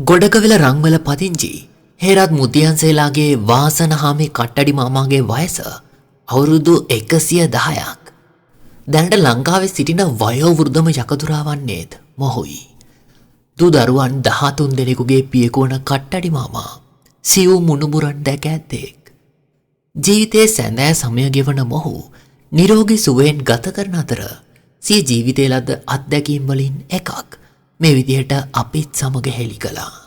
ගොඩකවිල රංවල පදිංචි හේරත් මුතියන්සේලාගේ වාසනහාමි කට්ටඩි මාමාගේ වයස අවුරුදු 110ක්. දැනට ලංකාවේ සිටින වයෝවෘද්ධම යකදුරාවන්නේත් මොහුයි. දු දරුවන් 13 දෙනෙකුගේ පියකුවන කට්ටඩි මාමා සිව් මුණුබුරන් දැක ඇත්තෙක්. ජීවිතයේ සැඳෑ සමය ගෙවන මොහු නිරෝගී සුවයෙන් ගත කරන අතර සිය ජීවිතයේ ලද අත්දැකීම් වලින් එකක් මේ විදිහට අපිත් සමග හෙළි කළා.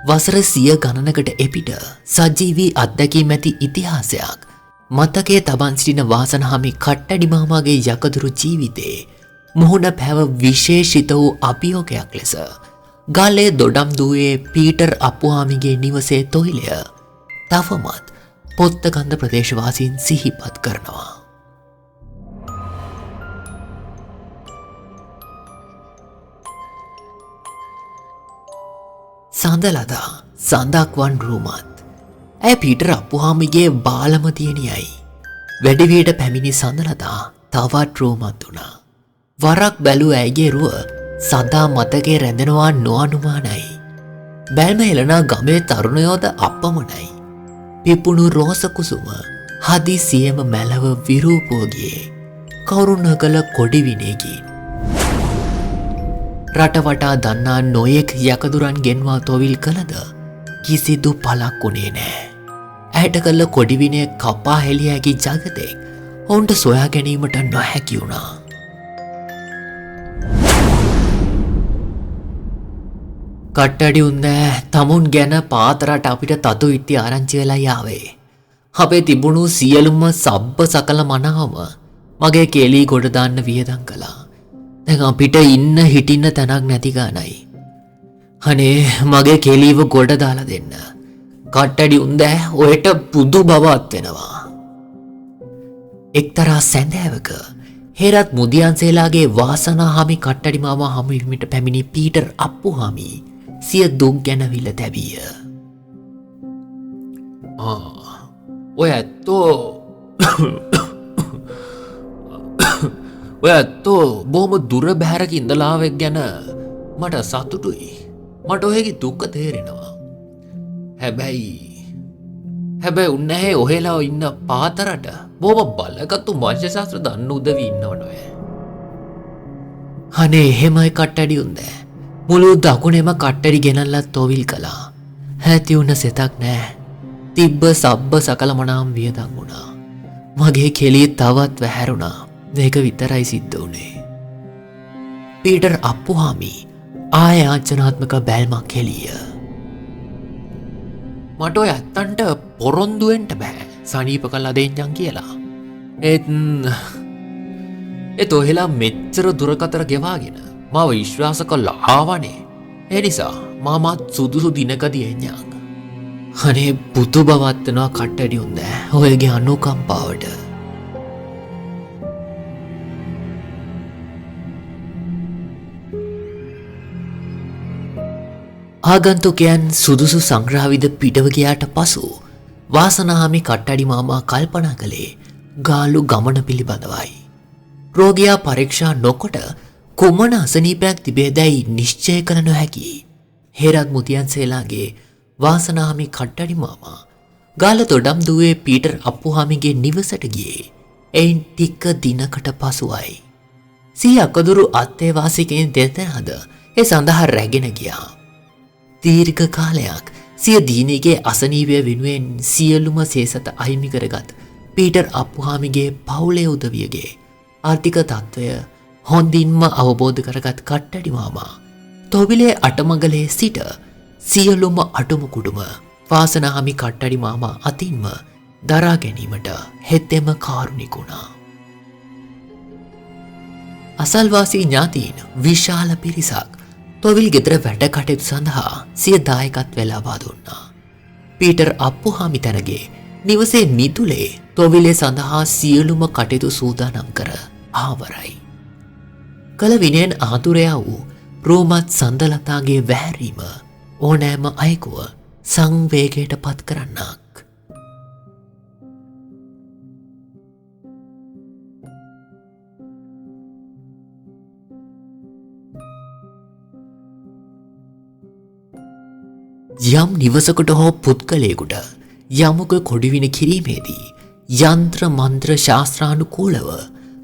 වසර 100 ගණනකට එපිට සජීවී අත්දැකීම් ඇති ඉතිහාසයක් මතකයේ තබන් සිටින වාසනහාමි කට්ටඩි මාමාගේ යකදුරු ජීවිතේ මුහුණ පැව විශේෂිත වූ අභියෝගයක් ලෙස ගාලේ දොඩම්දුවේ පීටර් අප්පුහාමිගේ නිවසේ තොයිලය තවමත් පොත්තකන්ද ප්‍රදේශවාසීන් සිහිපත් කරනවා. සඳලදා සඳක්වන් රූමත් ඇය පීටර් අප්පුහාමිගේ බාලම දියණියයි. වැඩිවියට පැමිණි සඳලදා තවත් රූමත් වුණා. වරක් බැලූ ඇයගේ රුව සදා මතකේ රැඳෙනවා නොඅනුමානයි. බැල්ම හෙළනා ගමේ තරුණයෝද අපමණයි. පිපුණු රෝස කුසුම හදිසියෙම මැලව විරූපව ගියේ කවුරුන් කළ කොඩි විනයකින්. රටවටා දන්නා නොයෙක් යකදුරන් ගෙන්වා තොවිල් කළද කිසිදු පලක් වුණේ නෑ. ඇයට කළ කොඩි විනය කපා හෙළිය හැකි ජගතෙක් ඔවුන්ට සොයා ගැනීමට නොහැකි වුණා. කට්ටඩි උන්දෑ තමුන් ගැන පාතරට අපිට තතු ඉට්ටි ආරංචි වෙලා යාවේ. අපේ තිබුණු සියලුම සබ්බ සකල මනාවම මගේ කෙලී ගොඩ දාන්න වියදම් කළා. දැන් අපිට ඉන්න හිටින්න තැනක් නැති ගානයි. අනේ මගේ කෙලීව ගොඩ දාලා දෙන්න. කට්ටඩි උන්දෑ ඔයට පුදු බවත් වෙනවා. එක්තරා සැඳෑවක හේරත් මුදියන්සේලාගේ වාසනාහාමි කට්ටඩි මාමා හමුවීමට පැමිණි පීටර් අප්පුහාමි සිය දුක් ගැන විල තැබිය. ඔය ඇත්තෝ බොහොම දුර බැහැරක ඉඳලාවෙක් ගැන මට සතුටුයි. මට ඔයගේ දුක්ක තේරෙනවා. හැබැයි උන්නැහේ ඔහෙලා ඉන්න පාතරට බොහොම බලගත්තු වංශ ශාස්ත්‍ර දන්න උදවි ඉන්නවනොය. අනේ එහෙමයි කට්ටඩි උන්දෑ. මුළු දකුණෙම කට්ටඩි ගෙනල්ලත් තොවිල් කළා. හැති වුණ සෙතක් නෑ. තිබ්බ සබ්බ සකල මනාම් වියදම් වුණා. මගේ කෙලී තවත් වැහැරුණා. ඒක විතරයි සිද්ධ වුණේ. පීටර් අප්පුහාමි ආයාචනාත්මක බැල්මක් හෙළිය. මට ඔය ඇත්තන්ට පොරොන්දුවෙන්ට බෑ සනීප කළා දෙන්නම් කියලා. ඒත් ඔහෙලා මෙච්චර දුරකතර ගෙවාගෙන මාව විශ්වාස කළා ආවනේ. ඒ නිසා මාමත් සුදුසු දිනකදී එන්නම්. අනේ පුතු බවත්නවා කට්ටඩි උන්දෑ ඔයගේ අනුකම්පාවට. ආගන්තුකයන් සුදුසු සංග්‍රහවිද පිටව ගියාට පසු වාසනාහාමි කට්ටඩි මාමා කල්පනා කළේ ගාලු ගමන පිළිබඳවයි. රෝගියා පරීක්ෂා නොකොට කුමන අසනීපයක් තිබේදැයි නිශ්චය කළ නොහැකි. හේරත් මුතියන්සේලාගේ වාසනාහාමි කට්ටඩි මාමා ගාල දොඩම්දුවේ පීටර් අප්පුහාමිගේ නිවසට ගියේ එයින් ටික දිනකට පසුවයි. සිය අකදුරු අත්තේවාසිකයින් දෙදෙනාද ඒ සඳහා රැගෙන ගියා. දීර්ඝ කාලයක් සිය දීනීගේ අසනීපය වෙනුවෙන් සියලුම සේසත අහිමි කරගත් පීටර් අප්පුහාමිගේ පවුලේ උදවියගේ ආර්ථික තත්ත්වය හොඳින්ම අවබෝධ කරගත් කට්ටඩි මාමා තොවිලේ අටමගලේ සිට සියලුම අටුම කුඩුම වාසනාහාමි කට්ටඩි මාමා අතින්ම දරා ගැනීමට හෙතෙම කාරුණික වුණා. අසල්වාසී ඥාතීන් විශාල පිරිසක් තොවිල් ගෙදර වැඩ කටයුතු සඳහා සිය දායකත්වය ලබා දුන්නා. පීටර් අප්පුහාමි තැනගේ නිවසේ මිතුලේ තොවිලේ සඳහා සියලුම කටයුතු සූදානම් කර ආවරයි. කල විනයෙන් ආතුරයා වූ රෝමත් සඳලතාගේ වැහැරීම ඕනෑම අයෙකුව සංවේගයට පත් කරන්නක්. යම් නිවසකට හෝ පුද්ගලයෙකුට යමක කොඩිවින කිරීමේදී යන්ත්‍ර මන්ත්‍ර ශාස්ත්‍රානුකූලව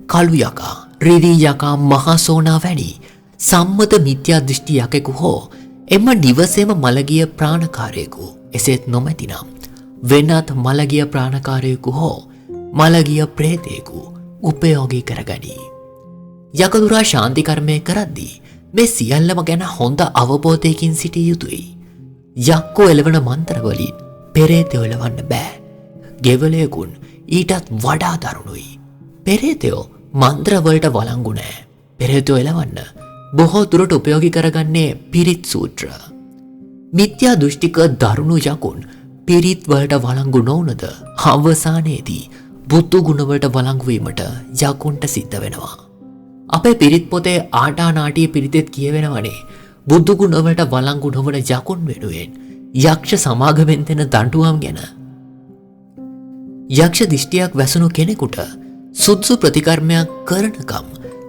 කළු යකා, රිදී යකා, මහා සෝනා වැනි සම්මත මිත්‍යා දෘෂ්ටි යකෙකු හෝ එම නිවසේම මළගිය ප්‍රාණකාරයෙකු එසේත් නොමැතිනම් වෙනත් මළගිය ප්‍රාණකාරයෙකු හෝ මළගිය ප්‍රේතයෙකු උපයෝගී කරගනී. යකදුරා ශාන්ති කර්මය කරද්දී මේ සියල්ලම ගැන හොඳ අවබෝධයකින් සිටිය යුතුයි. යක්කෝ එළවන මන්ත්‍රවලින් පෙරේතයෝ එළවන්න බෑ. ගෙවලයකුන් ඊටත් වඩා දරුණුයි. පෙරේතයෝ මන්ත්‍රවලට වළංගු නෑ. පෙරේතයෝ එළවන්න බොහෝ දුරට උපයෝගී කරගන්නේ පිරිත් සූත්‍ර. මිත්‍යා දෘෂ්ටික දරුණු යකුන් පිරිත් වලට වළංගු නොවුනද අවසානයේදී බුදු ගුණවලට වළංගු වීමට යකුන්ට සිද්ධ වෙනවා. අපේ පිරිත් පොතේ ආටානාටිය පිරිතෙත් කියවෙනවනේ බුදු ගුණවලට වළංගු නොවන යකුන් වෙනුවෙන් යක්ෂ සමාගමෙන් දෙන දඬුවම් ගැන. යක්ෂ දිෂ්ටියක් වැසුණු කෙනෙකුට සුදුසු ප්‍රතිකර්මයක් කරනකම්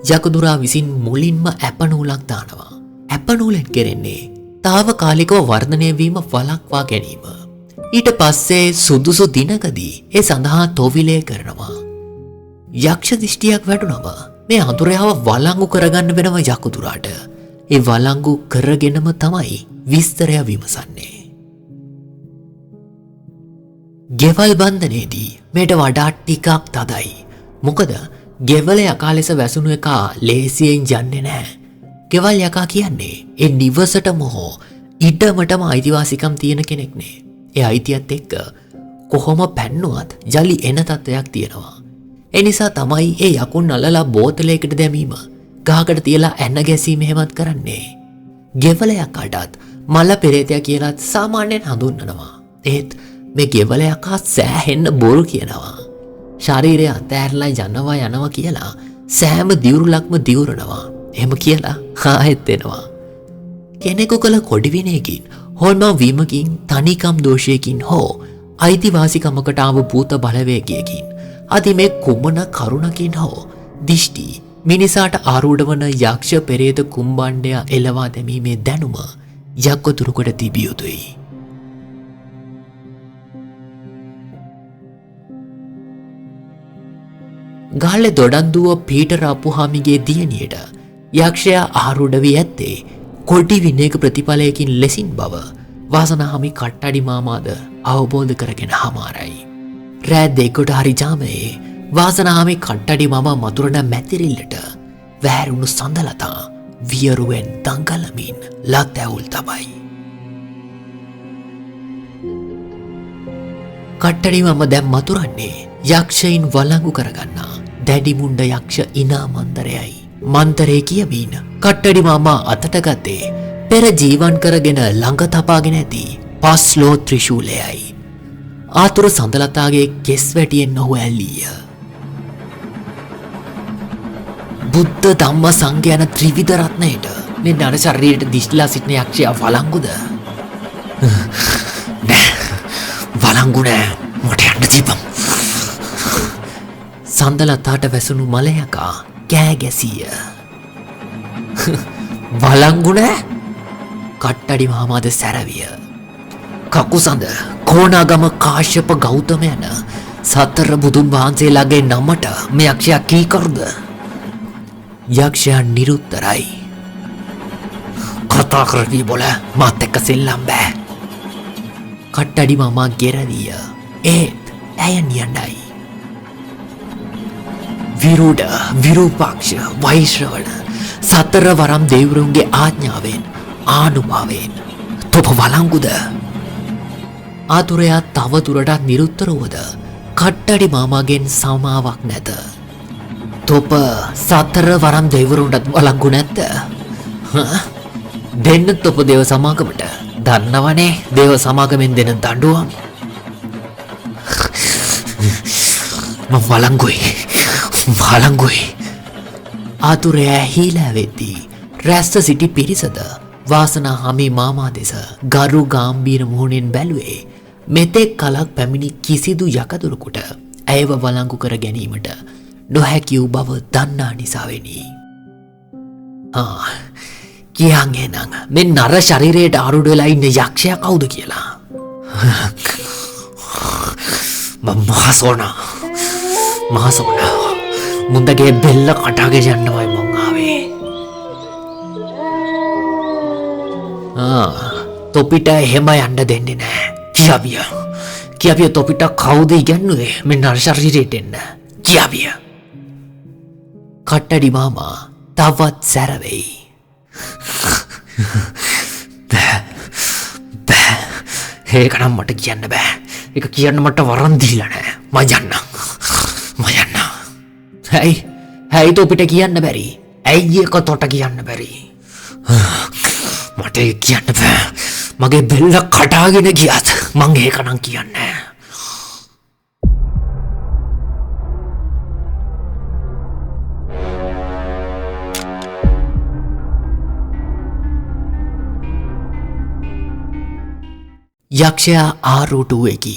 යකදුරා විසින් මුලින්ම ඇපනූලක් දානවා. ඇපනූලෙන් කෙරෙන්නේ తాවකාලිකව වර්ධනය වීම වළක්වා ගැනීම. ඊට පස්සේ සුදුසු දිනකදී ඒ සඳහා තොවිලය කරනවා. යක්ෂ දිෂ්ටියක් වැටුනම මේ අඳුරයාව වළංගු කරගන්න වෙනව යකදුරාට. ඒ වළංගු කරගෙනම තමයි විස්තරය විමසන්නේ. ගෙවල් බන්ධනයේදී මේට වඩා ටිකක් තදයි. මොකද ගෙවල යකා ලෙස වැසුණු එකා ලේසියෙන් යන්නේ නැහැ. ගෙවල් යකා කියන්නේ ඒ නිවසටම හෝ ඉඩමටම අයිතිවාසිකම් තියෙන කෙනෙක්නේ. ඒ අයිතියත් එක්ක කොහොම පැන්නුවත් ජලි එන තත්ත්වයක් තියෙනවා. ඒ නිසා තමයි ඒ යකුන් අල්ලලා බෝතලයකට දැමීම, ගහකට තියලා ඇන්න ගැසීම එහෙමත් කරන්නේ. ගෙවල යකාටත් මල පෙරේතයා කියලාත් සාමාන්‍යයෙන් හඳුන්වනවා. ඒත් මේ ගෙවල යකා සෑහෙන්න බොරු කියනවා. ශරීරය අතෑරලා යනවා කියලා සෑම දිවුරුලක්ම දිවුරනවා. එහෙම කියලා ආයෙත් එනවා. කෙනෙකු කළ කොඩිවිනයකින් හොල්මන් වීමකින්, තනිකම් දෝෂයකින් හෝ අයිතිවාසිකමකට ආව භූත බලවේගයකින් අදි මේ කුමන කරුණකින් හෝ දිෂ්ටි මිනිසාට ආරූඪ වන යක්ෂ පෙරේත කුම්බණ්ඩය එළවා දැමීමේ දැනුම යක්කතුරුකට තිබිය යුතුයි. ගාල්ලේ දොඩන්දුව පීටර් අපුහාමිගේ දියණියට යක්ෂයා ආරූඪ වී ඇත්තේ කොඩි විනයක ප්‍රතිඵලයකින් ලෙසින් බව වාසනාහාමි කට්ටඩි මාමාද අවබෝධ කරගෙන හමාරයි. රෑ 2ට හරි ජාමයේ වාසනාහාමි කට්ටඩි මාමා මතුරන මැතිරිල්ලට වැහැරුණු සඳලතා වියරුවෙන් දඟලමින් ලත් ඇවුල් තබයි. කට්ටඩි මාමා දැන් මතුරන්නේ යක්ෂයින් වළංගු කරගන්නා දැඩිමුණ්ඩ යක්ෂ ඉනා මන්තරයයි. මන්තරේ කියමින් කට්ටඩි මාමා අතට ගත්තේ පෙර ජීවන් කරගෙන ළඟ තපාගෙන ඇති පස්ලෝ ත්‍රිශූලයයි. ආතුර සඳලතාගේ කෙස් වැටියෙන් ඔහු ඇල්ලීය. බුද්ධ ධම්ම සංඝ යන ත්‍රිවිධ රත්නයට මේ නර ශරීරයට දිස්ලා සිටින යක්ෂයා වළංගුද? නෑ, වළංගු නෑ, මට යන්න දීපන්. සඳලතාට වැසුණු මලයකා කෑ ගැසීය. වළංගු නෑ? කට්ටඩි මාමාද සැරවිය. කකුසඳ, කෝණාගම, කාශ්‍යප, ගෞතම යන සතර බුදුන් වහන්සේලාගේ නමට මේ යක්ෂයා කීකරුද? යක්ෂයා නිරුත්තරයි. කතා කරවී බොල, මාත් එක්ක සෙල්ලම් බෑ. කට්ටඩි මාමා ගෙරවිය. ඒත් ඇය නියඬයි. විරුඩ, විරූපාක්ෂ, වෛශ්‍රවණ සතර වරම් දෙවිවරුන්ගේ ආඥාවෙන්, ආනුභාවයෙන් තොප වළංගුද? ආතුරයා තව දුරටත් නිරුත්තර වුවද කට්ටඩි මාමාගෙන් සමාවක් නැත. තොප සතර වරම් දෙවිවරුන්ටත් වළංගු නැද්ද? දෙන්න තොප දේව සමාගමට. දන්නවනේ දේව සමාගමෙන් දෙන දඬුවම්. මම වළංගුයි. ආතුරයා හීලා වෙද්දී රැස්ස සිටි පිරිසද වාසනාහාමි මාමා දෙස ගරු ගාම්භීර මුහුණෙන් බැලුවේ මෙතෙක් කලක් පැමිණි කිසිදු යකදුරකුට ඇයව වළංගු කර ගැනීමට නොහැකි වූ බව දන්නා නිසාවෙනි. කියන්ගේ නං මේ නර ශරීරයට ආරුඩ වෙලා ඉන්න යක්ෂයා කවුද කියලා. මහසෝනා මුන්දගේ බෙල්ල කටාගේ යන්නවයි මං ආවේ. තොපිට එහෙම යන්න දෙන්නේ නෑ. කියාවිය තොපිට කවුද ඉගැන්නුවේ මේ නර ශරීරයට එන්න. කියාවිය. කට්ටඩි මාමා තවත් සැරවෙයි. බෑ ඒකනම් මට කියන්න බෑ. ඒක කියන්න මට වරන් දීලා නෑ. මම යන්න. ඇයි තොපිට කියන්න බැරි? ඇයි ඒක තොට කියන්න බැරි? මට කියන්න බෑ. මගේ බෙල්ල කටාගෙන ගියත් මං ඒකනම් කියන්නේ. යක්ෂයා ආරූටුවෙකි.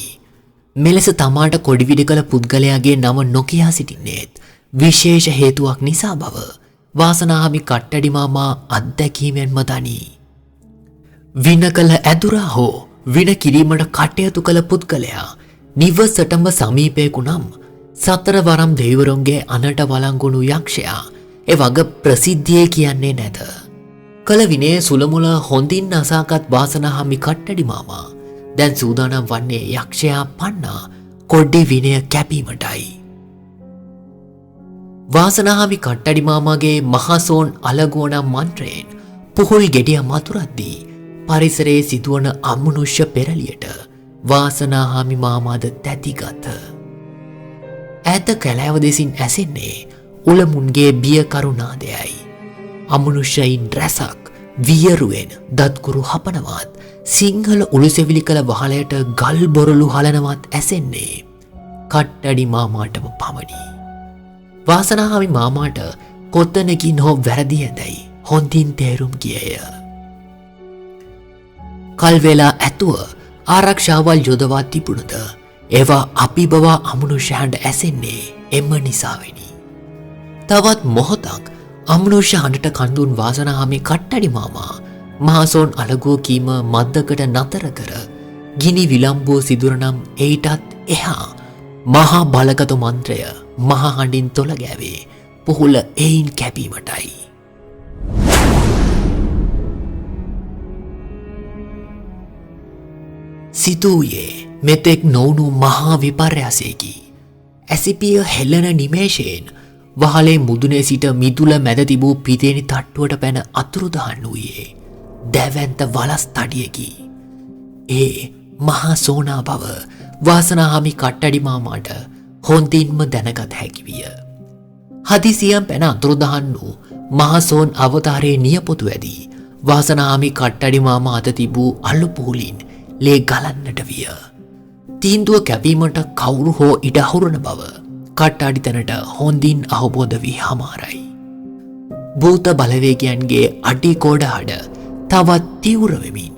මෙලෙස තමාට කොඩිවිඩ කළ පුද්ගලයාගේ නම නොකියා සිටින්නේත් විශේෂ හේතුවක් නිසා බව වාසනාහිමි කට්ටඩි මාමා අත්දැකීමෙන්ම දනී. වින කළ ඇදුරා හෝ වින කිරීමට කටයුතු කළ පුද්ගලයා නිවසටම සමීපයකු නම් සතර වරම් දෙවිවරුන්ගේ අනට වළංගුණු යක්ෂයා එවග ප්‍රසිද්ධියේ කියන්නේ නැත. කළ විනේ සුළමුල හොඳින් අසාගත් වාසනාහිමි කට්ටඩි මාමා දැන් සූදානම් වන්නේ යක්ෂයා පන්නා කොඩ්ඩි විනය කැපීමටයි. වාසනාහිමි කට්ටඩි මාමාගේ මහසෝන් අලගෝණ මන්ත්‍රයෙන් පුහුල් ගෙඩිය මතුරද්දී පරිසරයේ සිදුවන අමනුෂ්‍ය පෙරලියට වාසනාහිමි මාමාද තැතිගත. ඈත කැලෑව දෙසින් ඇසෙන්නේ උලමුන්ගේ බිය කරුණාදයයි. අමනුෂ්‍යයින් රැසක් වියරුවෙන් දත්කුරු හපනවත් සිංහල උළුසෙවිලි කළ වහලයට ගල් බොරලු හලනවත් ඇසෙන්නේ කට්ටඩි මාමාටම පමණි. වාසනාහිමි මාමාට කොත්තනකින් හෝ වැරදි ඇදැයි හොඳින් තේරුම් ගියය. කල්වෙලා ඇතුව ආරක්ෂාවල් යොදවා තිබුණද ඒවා අපි බවා අමනුෂ්‍යයන්ට ඇසෙන්නේ එම නිසාවෙනි. තවත් මොහොතක් අමනුෂ්‍ය හඬට කඳුන් වාසනාහිමි කට්ටඩි මාමා මහසෝන් අලගෝ කීම මද්දකට නතර කර ගිනි විලම්බුව සිදුරනම් එයිටත් එහා මහා බලගතු මන්ත්‍රය මහා හඬින් තොල ගෑවේ පුහුල එයින් කැපීමටයි. සිතුයේ මෙතෙක් නොවුණු මහා විපර්යාසයකි. ඇසිපිය හෙල්ලන නිමේෂයෙන් වහලේ මුදුනේ සිට මිදුල මැද තිබූ පිතේනි තට්ටුවට පැන අතුරුදහන් වූයේ දැවැන්ත වලස් තඩියකි. ඒ මහා සෝනා බව වාසනාහිමි කට්ටඩි මාමාට හොඳින්ම දැනගත හැකි විය. හදිසියම් පැන අතුරුදහන් වූ මහසෝන් අවතාරයේ නියපොතු ඇදී වාසනාහිමි කට්ටඩි මාමා අත තිබූ අලු පුහුලින් ලේ ගලන්නට විය. තීන්දුව කැපීමට කවුරු හෝ ඉඩ අහුරන බව කට්ටඩි තැනට හොඳින් අවබෝධ වී හමාරයි. භූත බලවේගයන්ගේ අඩි කෝඩ හඩ තවත් තීව්‍ර වෙමින්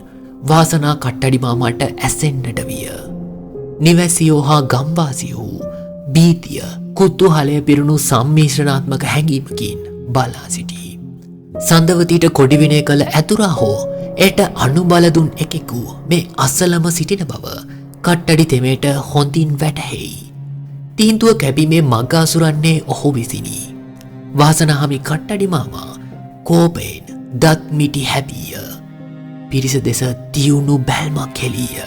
වාසනා කට්ටඩි මාමාට ඇසෙන්නට විය. නිවැසියෝ හා ගම්වාසියෝ බීතිය කුතුහලය පිරුණු සම්මිශ්‍රණාත්මක හැඟීමකින් බලා සිටී. සඳවතීට කොඩිවිනය කළ ඇතුරා හෝ එයට අනුබල දුන් එකෙකු මේ අසලම සිටින බව කට්ටඩි තෙමේට හොඳින් වැටහෙයි. තීන්දුව කැපීමේ මග අසුරන්නේ ඔහු විසිනි. වාසනාහිමි කට්ටඩි මාමා කෝපයෙන් දත් මිටි හැපිය. පිරිස දෙස තියුණු බැල්මක් හෙළිය.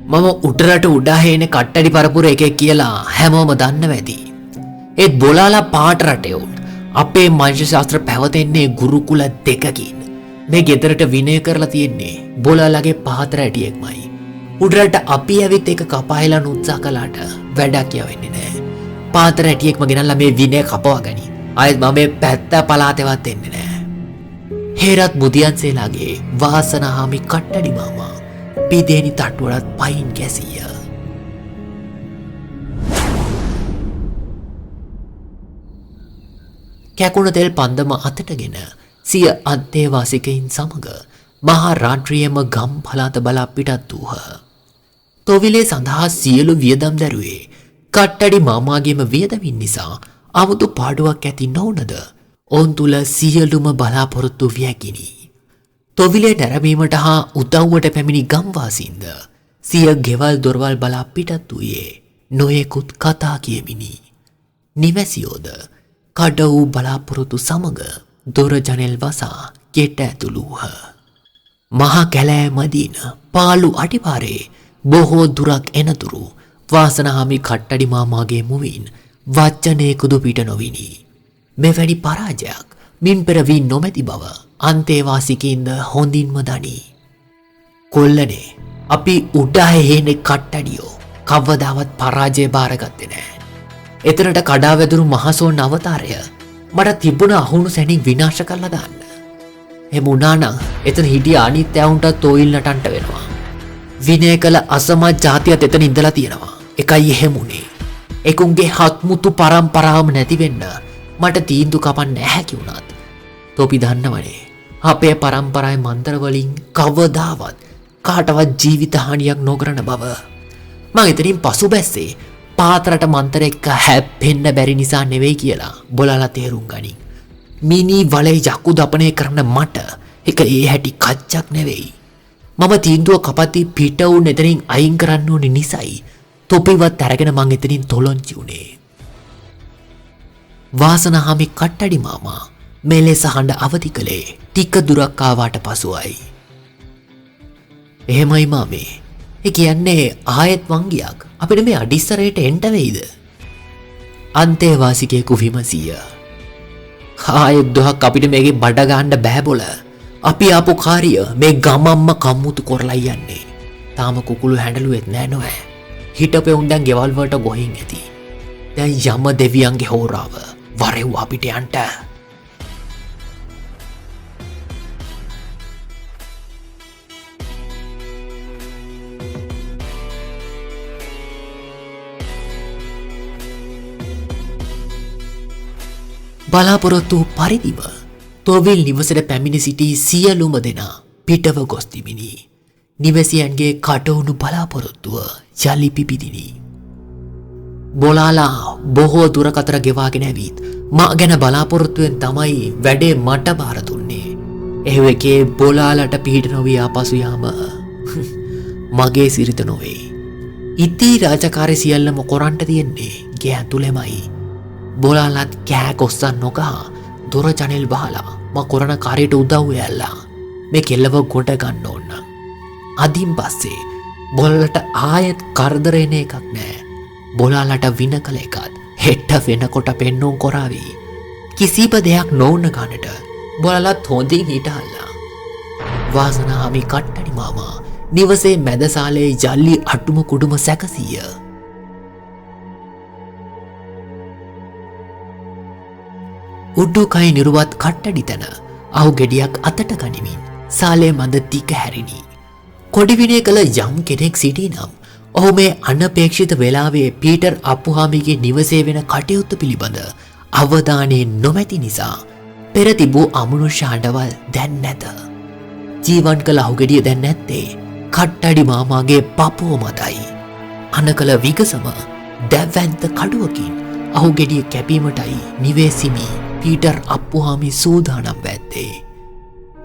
මම උඩරට උඩාහේන කට්ටඩි පරපුර එකෙක් කියලා හැමෝම දන්න වැදි. ඒත් බොලාලා පාට රටයවුන් අපේ මංශ ශාස්ත්‍ර පැවතෙන්නේ ගුරුකුල දෙකකින්. මේ ගෙදරට විනය කරලා තියෙන්නේ බොලාලගේ පහත රැටියෙක්මයි. උඩරට අපි ඇවිත් එක කපායලා උත්සාහ කළාට වැඩක් යවෙන්නේ නැහැ. පහත රැටියෙක්ම ගෙනල්ලා මේ විනය කපවා ගනි. ආයෙත් මම මේ පැත්ත පලාතේවත් එන්නේ නැහැ. හේරත් බුදියන්සේලාගේ වාසනාහිමි කට්ටඩි මාමා පිදේනි තට්ටුවලත් පයින් ගැසීය. කැකුණ තෙල් පන්දම අතටගෙන සිය අන්තේවාසිකයින් සමග මහා රාත්‍රියේම ගම් පළාත බලා පිටත් වූහ. තොවිලේ සඳහා සියලු වියදම් දැරුවේ කට්ටඩි මාමාගේම වියදමින් නිසා 아무තු පාඩුවක් ඇති නොවනද ඔවුන් තුල සියලුම බලාපොරොත්තු වියකිනි. තොවිලේ නැරඹීමට හා උදව්වට පැමිණි ගම්වාසීන්ද සිය ගෙවල් දොරවල් බලා පිටත් වූයේ නොයෙකුත් කතා කියමිනි. නිවැසියෝද කඩ වූ බලාපොරොත්තු සමග දොර ජනෙල් වසා ගෙට ඇතුළු වූහ. මහා කැලෑ මැදින් පාළු අඩිපාරේ බොහෝ දුරක් එනතුරු වාසනාහාමි කට්ටඩි මාමාගේ මුවින් වචනයකුදු පිට නොවිනි. මෙවැනි පරාජයක් මින් පෙර වී නොමැති බව අන්තේවාසිකයින්ද හොඳින්ම දනී. කොල්ලනේ අපි උඩායේ හේනේ කට්ටඩියෝ කවදාවත් පරාජය බාරගත්තේ නෑ. එතනට කඩා වැදුණු මහසෝන් අවතාරය මට තිබුණ අහුණු සැනින් විනාශ කරලා දාන්න. එහෙම වුණා නම් එතන හිටිය අනිත් ඇවුන්ට තෝයිල් නටන්න වෙනවා. විනය කළ අසමත් ජාතියත් එතන ඉඳලා තියෙනවා. එකයි එහෙම උනේ. එකුන්ගේ හත්මුතු පරම්පරාවම නැති වෙන්න මට තීන්දුව කපන්න නැහැ කිව්ුණත් තොපි දන්නවනේ අපේ පරම්පරාවේ මන්ත්‍ර වලින් කවදාවත් කාටවත් ජීවිත හානියක් නොකරන බව. මම එතනින් පසු බැස්සේ පාතරට මන්තර එක්ක හැප්පෙන්න බැරි නිසා නෙවෙයි කියලා බොලාලා තේරුම් ගනින්. මිනි වලේ යකු දපණය කරන මට එක ඒ හැටි කච්චක් නෙවෙයි. මම තීන්දුව කපති පිට වුන් එතනින් අයින් කරන්න ඕනේ නිසයි තොපිවත් අරගෙන මං එතනින් තොලොංචි උනේ. වාසනාහාමි කට්ටඩි මාමා මෙලෙස හඬ අවදි කළේ ටික දුරක් ආවාට පසුවයි. එහෙමයි මාමේ. ඒ කියන්නේ ආයෙත් වංගියක් අපිට මේ අඩිස්සරේට එන්න වෙයිද? අන්තේවාසිකයෙකු විමසිය. ආයෙත් දොහක් අපිට මේකේ බඩ ගන්න බෑ බොල. අපි ආපු කාර්ය මේ ගමම්ම කම්මුතු කරලා යන්නේ. තාම කුකුළු හැඬලුවෙත් නෑ නෝෑ. හිටපෙ උන් දැන් ගෙවල් වලට ගොහින් ඇති. දැන් යම දෙවියන්ගේ හෝරාව වරෙව් අපිට යන්න. බලාපොරොත්තු පරිදිම තොවිල් නිවසට පැමිණ සිටි සියලුම දෙනා පිටව ගොස් තිබිනි. නිවැසියන්ගේ කටවුණු බලාපොරොත්තුව යලි පිපිදිනි. බොලාලා බොහෝ දුරකතර ගෙවාගෙන ඇවිත් මා ගැන බලාපොරොත්තුවෙන් තමයි වැඩේ මට බාර දුන්නේ. එහෙම එකේ බොලාලට පිහිට නොවී ආපසු යාම මගේ සිරිත නොවේ. ඉති රාජකාරී සියල්ලම කොරන්ට තියෙන්නේ ගේ ඇතුළෙමයි. බොලාලත් කෑ කොස්සන් නොගහ දොර ජනෙල් බහලා මා කරන කාර්යයට උදව් වෙයලා මේ කෙල්ලව ගොඩ ගන්න ඕන. අදින් පස්සේ බොලාලට ආයෙත් කරදර එන එකක් නෑ. බොලාලට වින කළ එකත් හෙට්ට වෙනකොට පෙන්නුම් කරાવી. කිසිම දෙයක් නොවුන ගන්නට බොලාලත් හොඳින් හිටහල්ලා. වාසනාහාමි කට්ටඩි මාමා නිවසේ මැදසාලේ ජල්ලි අටුම කුඩුම සැකසීය. උඩුකයි නිරුවත් කට්ටඩි තැන අහු ගෙඩියක් අතට ගනිමින් සාලේ මඳ තික හැරිනි. කොඩිවිනය කළ යම් කෙනෙක් සිටී නම් ඔහු මේ අනපේක්ෂිත වෙලාවේ පීටර් අප්පුහාමිගේ නිවසේ වෙන කටයුතු පිළිබඳ අවධානයෙන් නොමැති නිසා පෙර තිබූ අමනුෂ්‍ය හඬවල් දැන් නැත. ජීවන් කළ අහු ගෙඩිය දැන් නැත්තේ කට්ටඩි මාමාගේ පපුව මතයි. අනකල විගසම දැවැන්ත කඩුවකින් අහු ගෙඩිය කැපීමටයි නිවේසිමි පීටර් අප්පුහාමි සූදානම් වැත්තේ.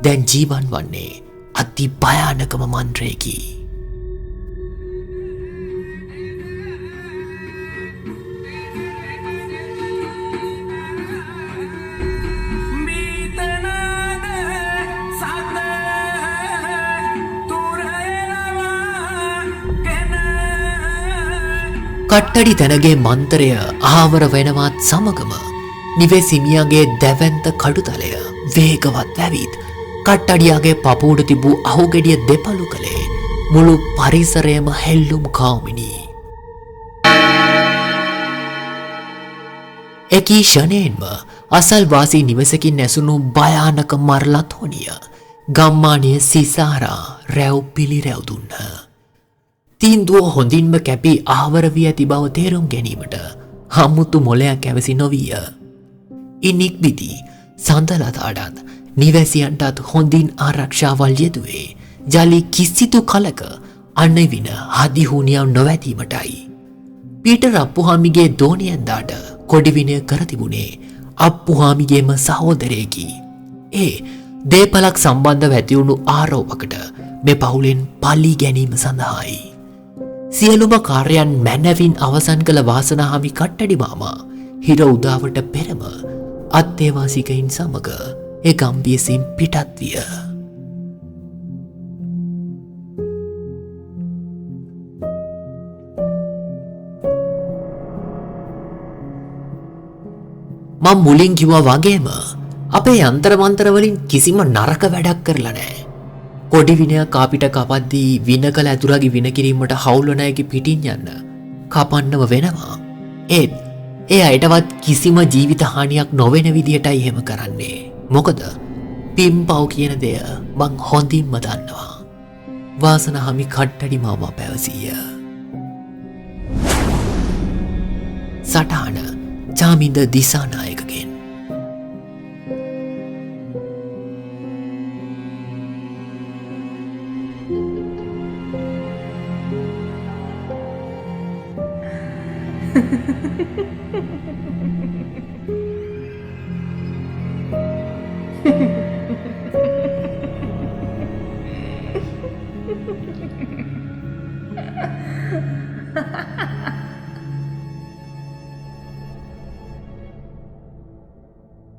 දැන් ජීවන් වන්නේ අති භයානකම මන්ත්‍රයකි. කට්ටඩි තැනගේ මන්තරය ආවර වෙනවත් සමගම නිවෙසිමියගේ දැවැන්ත කඩුතලය වේගවත් ඇවිත් කට්ටඩියාගේ පපුුඩ තිබූ අහුගෙඩිය දෙපලු කළේ මුළු පරිසරයම හෙල්ලුම් කාමිනි. එකී ෂණයෙන්ම අසල්වාසී නිවසකින් නැසුණු භයානක මරලතෝනිය ගම්මානය සිසාරා රැව් පිළි රැව්දුන්න. තීන්දුව හොඳින්ම කැපී ආවර වී ඇති බව තේරුම් ගැනීමට හම්මුතු මොලයක් ඇවසි නොවිය. ඉනික්බිති සඳලතාටත් නිවැසියන්ටත් හොඳින් ආරක්ෂාවල් යෙදුවේ ජලි කිසිදු කලක අන්නවින හදිහුනියම් නොවැතීමටයි. පීටර් අප්පුහාමිගේ දෝනියන්දාට කොඩි විනය කර තිබුණේ අප්පුහාමිගේම සහෝදරයෙකි. ඒ දේපලක් සම්බන්ධව ඇතිවුණු ආරෝපකට මේ පවුලෙන් පලි ගැනීම සඳහායි. සියලුම කාර්යයන් මැනවින් අවසන් කළ වාසනාහිමි කට්ටඩි මාමා හිර උදාවට පෙරම අත්තේවාසිකයින් සමග ඒ ගම්බියසින් පිටත් විය. මම මුලින් කිව්වා වගේම අපේ යන්ත්‍ර මන්ත්‍ර වලින් කිසිම නරක වැඩක් කරලා නැහැ. කොඩි විනයක් අපිට කපද්දී වින කළ ඇතුරාගේ වින කිරීමට හවුල් වන අයගේ පිටින් යන්න කපන්නව වෙනවා. ඒත් ඒ අයටවත් කිසිම ජීවිත හානියක් නොවන විදියටයි එහෙම කරන්නේ. මොකද පිම්පව් කියන දෙය මං හොඳින්ම දන්නවා. වාසනාහිමි කට්ටඩි මාමා පැවසීය. සටහන චාමින්ද දිසානායකගෙන්.